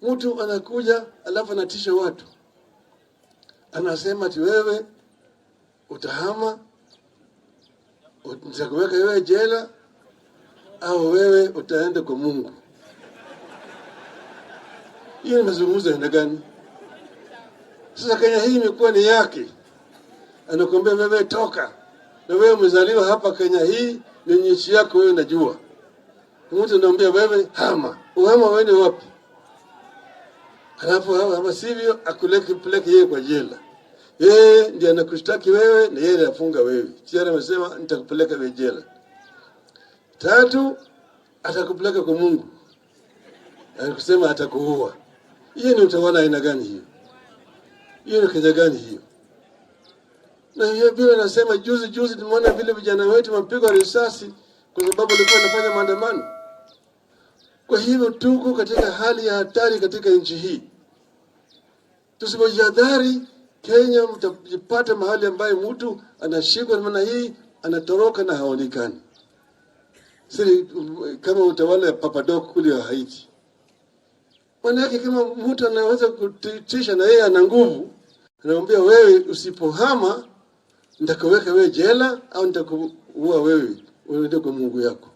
Mtu anakuja alafu anatisha watu. Anasema ati wewe utahama, nitakuweka wewe jela au wewe utaenda kwa Mungu. Hiyo ni mazungumzo aina gani? Sasa Kenya hii imekuwa ni yake. Anakuambia wewe toka. Na wewe umezaliwa hapa Kenya hii, ni nchi yako wewe unajua. Mtu anaambia wewe hama. Uhama wewe wapi? Alafu hama sivyo peleke yeye kwa jela. Yeye ndiye anakushtaki wewe na yeye anafunga wewe. Tayari amesema nitakupeleka wewe jela. 3, atakupeleka kwa Mungu. Anakusema atakuua. Hiyo ni utawala aina gani hiyo? Hiyo ni Kenya gani hiyo? Na hiyo bila nasema juzi tumeona vile vijana wetu wapigwa risasi kwa sababu walikuwa wanafanya maandamano. Kwa hivyo tuko katika hali ya hatari katika nchi hii. Tusipojihadhari, Kenya mtapata mahali ambaye mtu anashikwa namna hii, anatoroka na haonekani. Sisi kama utawala ya Papadok kule Haiti. Maana yake kama mtu anaweza kutisha na yeye ana nguvu, anamwambia wewe usipohama nitakuweka wewe jela au nitakuua wewe uende kwa Mungu yako.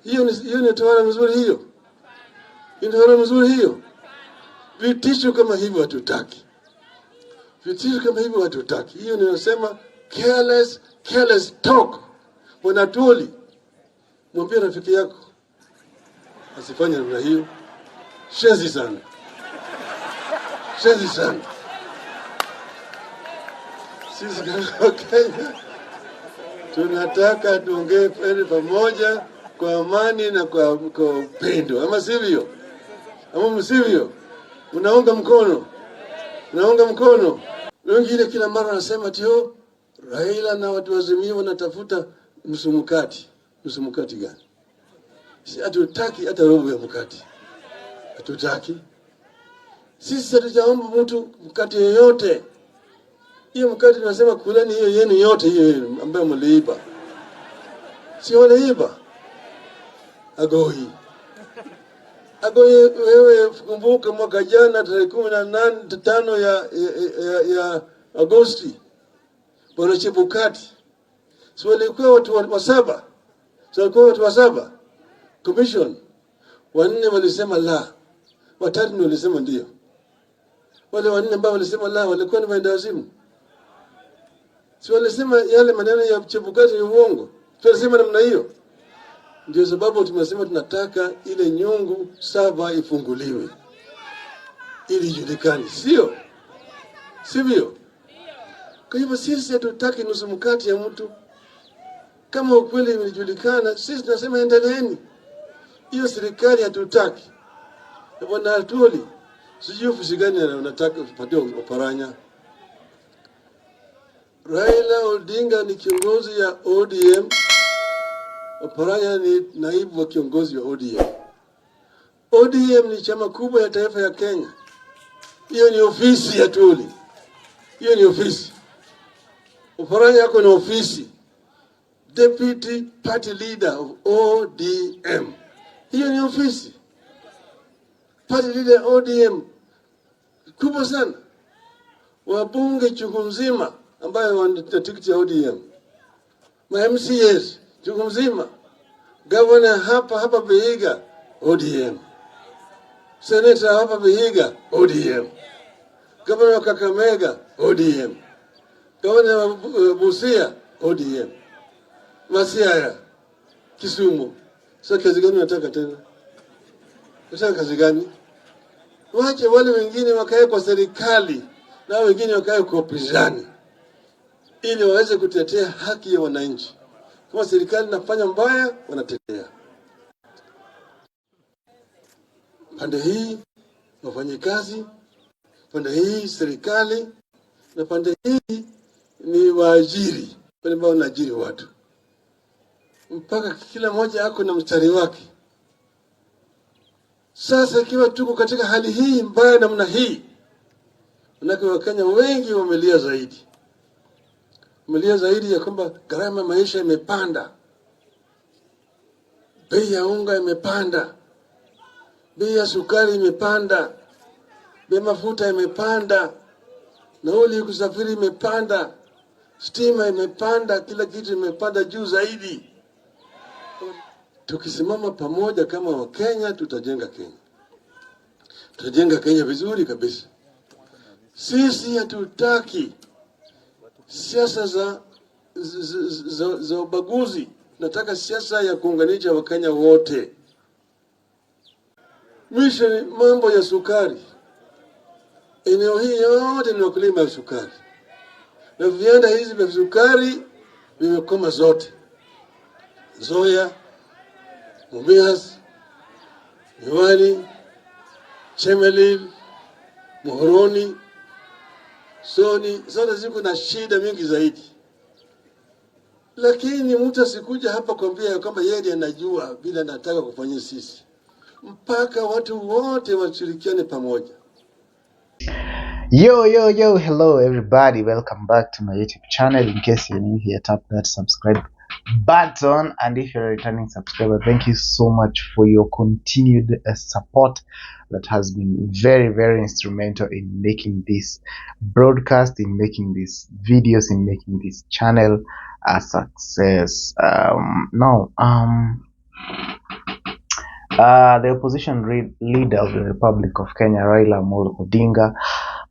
Hiyo ni utawala mzuri hiyo. Hiyo ni utawala mzuri hiyo. Vitisho kama hivyo hatutaki. Vitisho kama hivyo hatutaki. Hiyo ninasema careless talk. Wanatuli. Mwambie rafiki yako asifanye namna hiyo. Shenzi sana. Shenzi sana. Sisi kama Kenya tunataka tuongee pamoja kwa amani na kwa upendo. Ama sivyo? Ama msivyo? Unaunga mkono. Unaunga mkono. Wengine kila mara wanasema tio Raila na watu wazimio wanatafuta msumukati. Msumukati gani? Si hatutaki hata robo ya mkati. Hatutaki. Sisi hatujaomba mtu mkati yoyote. Hiyo mkati tunasema kuleni hiyo yenu yote hiyo ambayo mliiba. Si wanaiba. Agoi wewe kumbuka mwaka jana tarehe 15 ya Agosti. Bwana Chebukati. Si walikuwa watu wa 7. Si walikuwa watu wa 7. Commission. 4 walisema la. 3 walisema ndio. Wale 4 ambao walisema la walikuwa ni waendawazimu. Si walisema yale maneno ya Chebukati ni uongo. Tunasema namna hiyo. Ndio sababu tumesema tunataka ile nyungu 7 ifunguliwe. Ili ijulikane, sio? Sivyo? Kwa hivyo sisi hatutaki nusu mkate ya mtu. Kama ukweli umejulikana, sisi tunasema endeleeni. Hiyo serikali hatutaki. Bwana Atuli, sijui ofisi gani unataka upatie Oparanya. Raila Odinga ni kiongozi ya ODM. Oparanya ni naibu wa kiongozi wa ODM. ODM ni chama kubwa ya taifa ya Kenya. Hiyo ni ofisi ya Atuli. Hiyo ni ofisi. Oparanya yako ni ofisi. Deputy Party Leader of ODM. Hiyo ni ofisi. Party Leader ODM. Kubwa sana. Wabunge chungu mzima ambayo wana tikiti ya ODM. Ma MCAs chungu mzima. Governor hapa Vihiga ODM. Senator hapa Vihiga ODM. Governor wa Kakamega ODM. Governor wa Busia ODM. Masiaya Kisumu. Sasa kazi gani unataka tena? Unataka kazi gani? Waache wale wengine wakae kwa serikali na wengine wakae kwa upinzani ili waweze kutetea haki ya wananchi. Kama serikali inafanya mbaya, wanatetea. Pande hii wafanyikazi, pande hii serikali, na pande hii ni waajiri, wale ambao wanaajiri watu. Mpaka kila mmoja ako na mstari wake. Sasa ikiwa tuko katika hali hii mbaya namna hii, manake Wakenya wengi wamelia zaidi. Wamelia zaidi ya kwamba gharama maisha imepanda. Bei ya unga imepanda. bei ya sukari imepanda, bei mafuta imepanda, nauli kusafiri imepanda, stima imepanda, kila kitu imepanda juu zaidi. Tukisimama pamoja kama Wakenya, tutajenga Kenya. Tutajenga Kenya vizuri kabisa. Sisi hatutaki siasa za ubaguzi. Nataka siasa ya kuunganisha Wakenya wote. Mwisho ni mambo ya sukari. Eneo hii yote ni wakulima wa sukari, na viwanda hizi vya sukari vimekoma zote. Zoya, Mumias, Miwani, Chemelil, Muhoroni, Soni, zote ziko na shida mingi zaidi. Lakini mtu asikuja hapa kuambia kwamba yeye anajua bila nataka kufanyia sisi. Mpaka watu wote washirikiane pamoja. Yo, hello everybody, welcome back to my YouTube channel. In case you're new here, tap that subscribe button, and if you're a returning subscriber, thank you so much for your continued support that has been very instrumental in making this broadcast, in making these videos, in making this channel a success. The opposition leader of the Republic of Kenya, Raila Odinga,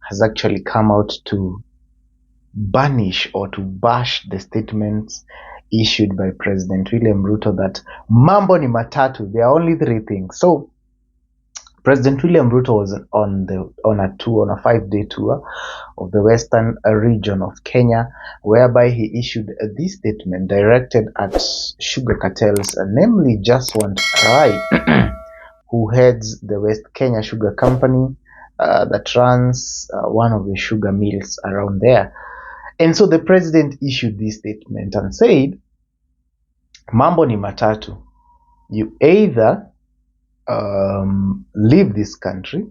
has actually come out to banish or to bash the statements issued by President William Ruto that mambo ni matatu, there are only three things. So President William Ruto was on a 5-day tour of the western region of Kenya, whereby he issued this statement directed at sugar cartels, namely Jaswant Rai, who heads the West Kenya Sugar Company that runs one of the sugar mills around there. And so the president issued this statement and said, mambo ni matatu. You either leave this country,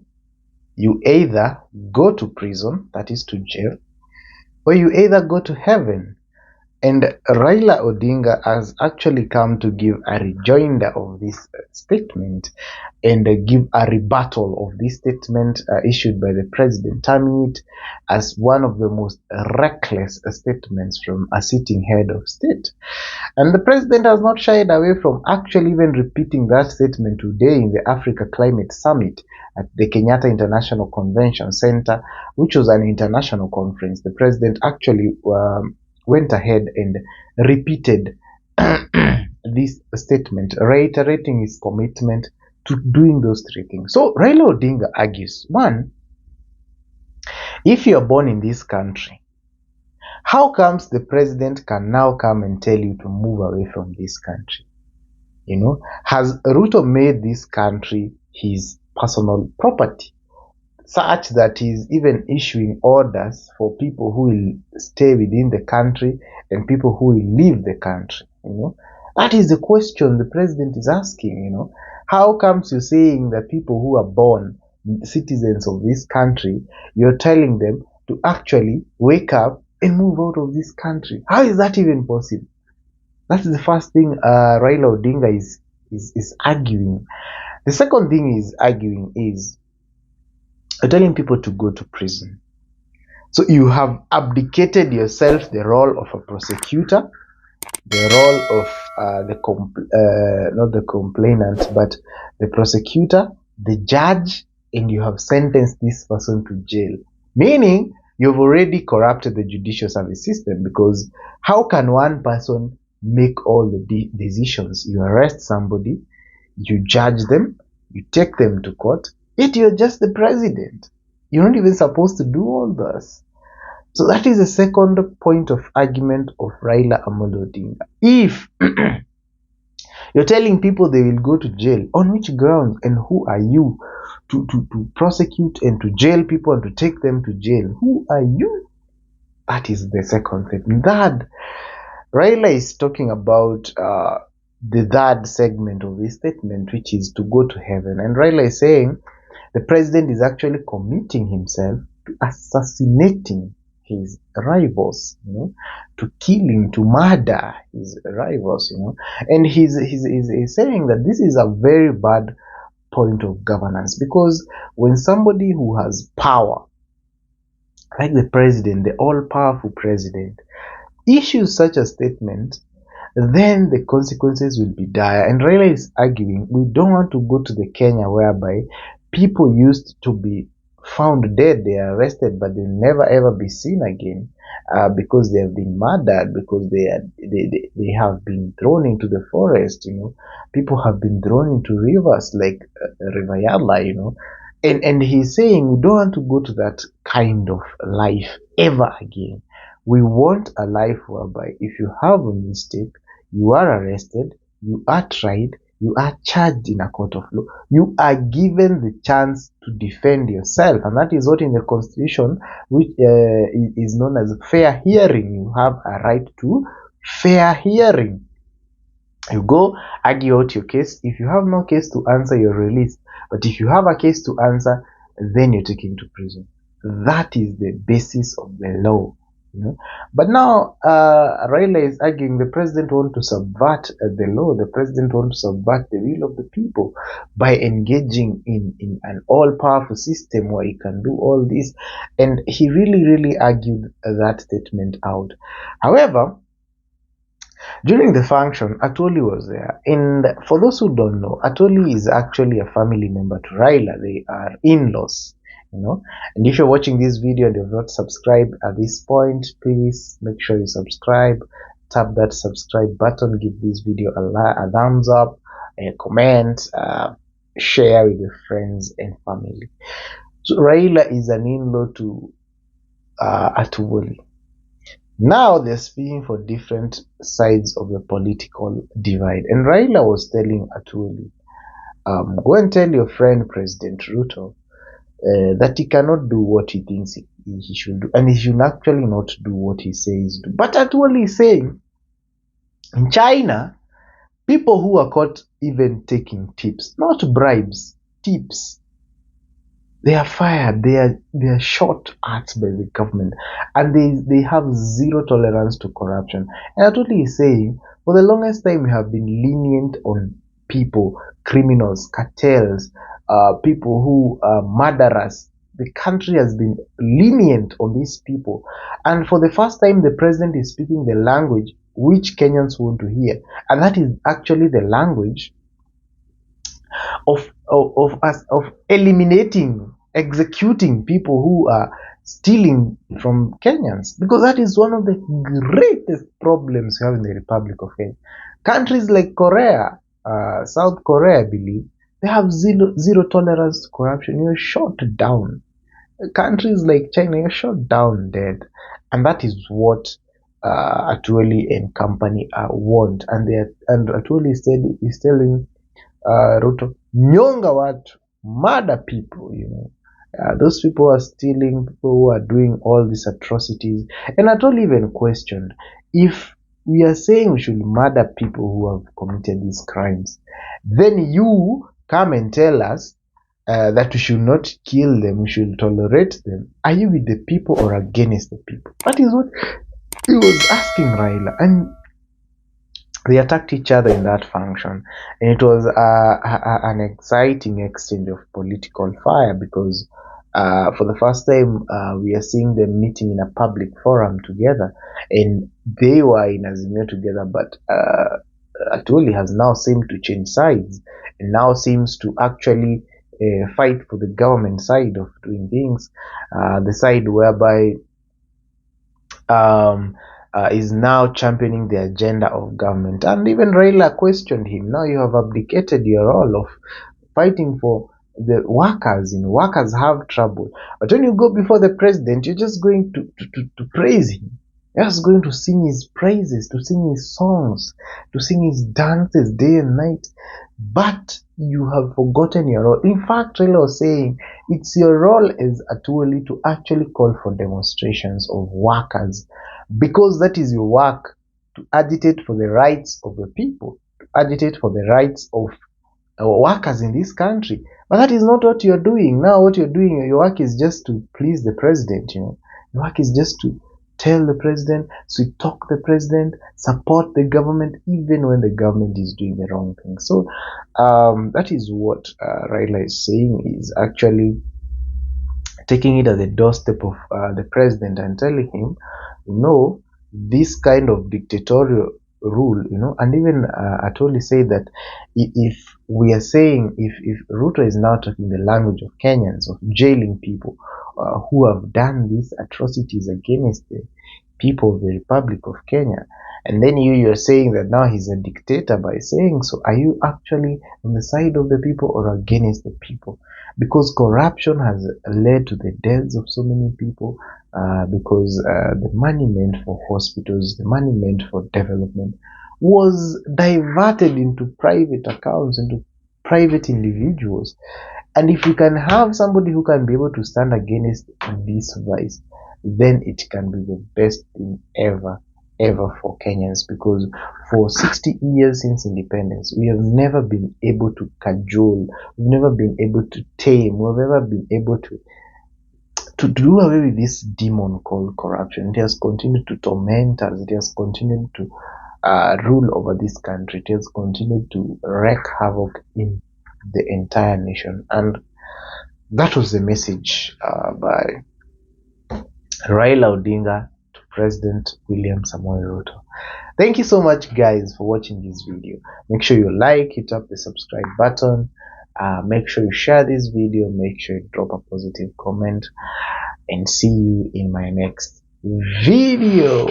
you either go to prison, that is to jail, or you either go to heaven. And Raila Odinga has actually come to give a rejoinder of this statement and give a rebuttal of this statement issued by the president, terming it as one of the most reckless statements from a sitting head of state. And the president has not shied away from actually even repeating that statement today in the Africa Climate Summit at the Kenyatta International Convention Center, which was an international conference. The president actually went ahead and repeated this statement, reiterating his commitment to doing those three things. So Raila Odinga argues, one, if you're born in this country, how comes the president can now come and tell you to move away from this country? You know, has Ruto made this country his personal property, such that he's even issuing orders for people who will stay within the country and people who will leave the country? You know, that is the question the president is asking. You know, how comes you're saying that people who are born citizens of this country, you're telling them to actually wake up and move out of this country? How is that even possible? That's the first thing Raila Odinga is arguing. The second thing he's arguing is telling people to go to prison. So you have abdicated yourself the role of a prosecutor, the role of not the complainant, but the prosecutor, the judge, and you have sentenced this person to jail. Meaning you've already corrupted the judicial service system, because how can one person make all the decisions? You arrest somebody, you judge them, you take them to court, yet you're just the president. You're not even supposed to do all this. So that is the second point of argument of Raila Odinga. If you're telling people they will go to jail, on which grounds and who are you to prosecute and to jail people and to take them to jail? Who are you? That is the second thing. Third, Raila is talking about the third segment of this statement, which is to go to heaven. And Raila is saying the president is actually committing himself to assassinating his rivals, you know, to killing, to murder his rivals, you know. And he's saying that this is a very bad point of governance, because when somebody who has power, like the president, the all-powerful president, issues such a statement, then the consequences will be dire. And Raila is arguing we don't want to go to the Kenya whereby people used to be found dead, they are arrested, but they'll never ever be seen again because they have been murdered, because they have been thrown into the forest. People have been thrown into rivers like River Yala. And he's saying we don't want to go to that kind of life ever again. We want a life whereby if you have a mistake, you are arrested, you are tried, you are charged in a court of law, you are given the chance to defend yourself. And that is what in the Constitution, which is known as fair hearing. You have a right to fair hearing. You go argue out your case. If you have no case to answer, you're released. But if you have a case to answer, then you're taken to prison. That is the basis of the law. But now Raila is arguing the president wants to subvert the law. The president wants to subvert the will of the people by engaging in an all-powerful system where he can do all this. And he really argued that statement out. However, during the function, Atwoli was there. And for those who don't know, Atwoli is actually a family member to Raila. They are in-laws. And if you're watching this video and you've not subscribed at this point, please make sure you subscribe. Tap that subscribe button, give this video a thumbs up, a comment, share with your friends and family. So Raila is an in-law to Atwoli. Now they're speaking for different sides of the political divide. And Raila was telling Atwoli, go and tell your friend President Ruto that he cannot do what he thinks he should do, and he should actually not do what he says do. But Atwoli is saying, in China, people who are caught even taking tips, not bribes, tips, they are fired, they are shot at by the government, and they have zero tolerance to corruption. And Atwoli is saying, for the longest time we have been lenient on people, criminals, cartels, people who are murderers. The country has been lenient on these people, and for the first time the president is speaking the language which Kenyans want to hear, and that is actually the language of eliminating, executing people who are stealing from Kenyans, because that is one of the greatest problems we have in the Republic of Kenya. Countries like Korea, South Korea, I believe, they have zero tolerance to corruption. You're shot down. Countries like China, you're shot down dead. And that is what Atwoli and company want. And Atwoli is telling Ruto, nyonga watu, murder people, those people are stealing, people who are doing all these atrocities. And Atwoli even questioned, if we are saying we should murder people who have committed these crimes, then you come and tell us that we should not kill them, we should tolerate them. Are you with the people or against the people? That is what he was asking Raila. And they attacked each other in that function. And it was an exciting exchange of political fire, because for the first time we are seeing them meeting in a public forum together. And they were in Azimio together, but Atwoli has now seemed to change sides and now seems to actually fight for the government side of doing things, the side whereby is now championing the agenda of government. And even Raila questioned him, now you have abdicated your role of fighting for the workers. Workers have trouble, but when you go before the president, you're just going to praise him. You're just going to sing his praises, to sing his songs, to sing his dances day and night. But you have forgotten your role. In fact, Raila was saying it's your role as Atwoli to actually call for demonstrations of workers, because that is your work, to agitate for the rights of the people, to agitate for the rights of workers in this country. But that is not what you're doing. Now what you're doing, your work is just to please the president. Your work is just to tell the president, sweet talk the president, support the government even when the government is doing the wrong thing. So that is what Raila is saying. Is actually taking it as a doorstep of the president and telling him, this kind of dictatorial rule, and even Atoli said that if we are saying, if Ruto is now talking the language of Kenyans, of jailing people who have done these atrocities against the people of the Republic of Kenya, and then you're saying that now he's a dictator by saying so, are you actually on the side of the people or against the people? Because corruption has led to the deaths of so many people, because the money meant for hospitals, the money meant for development was diverted into private accounts, into private individuals. And if you can have somebody who can be able to stand against this vice, then it can be the best thing ever for Kenyans, because for 60 years since independence, we have never been able to cajole, we've never been able to tame, we've never been able to do away with this demon called corruption. It has continued to torment us, it has continued to rule over this country, it has continued to wreak havoc in the entire nation. And that was the message by Raila Odinga to President William Ruto. Thank you so much, guys, for watching this video. Make sure you like, hit up the subscribe button, make sure you share this video, make sure you drop a positive comment, and see you in my next video.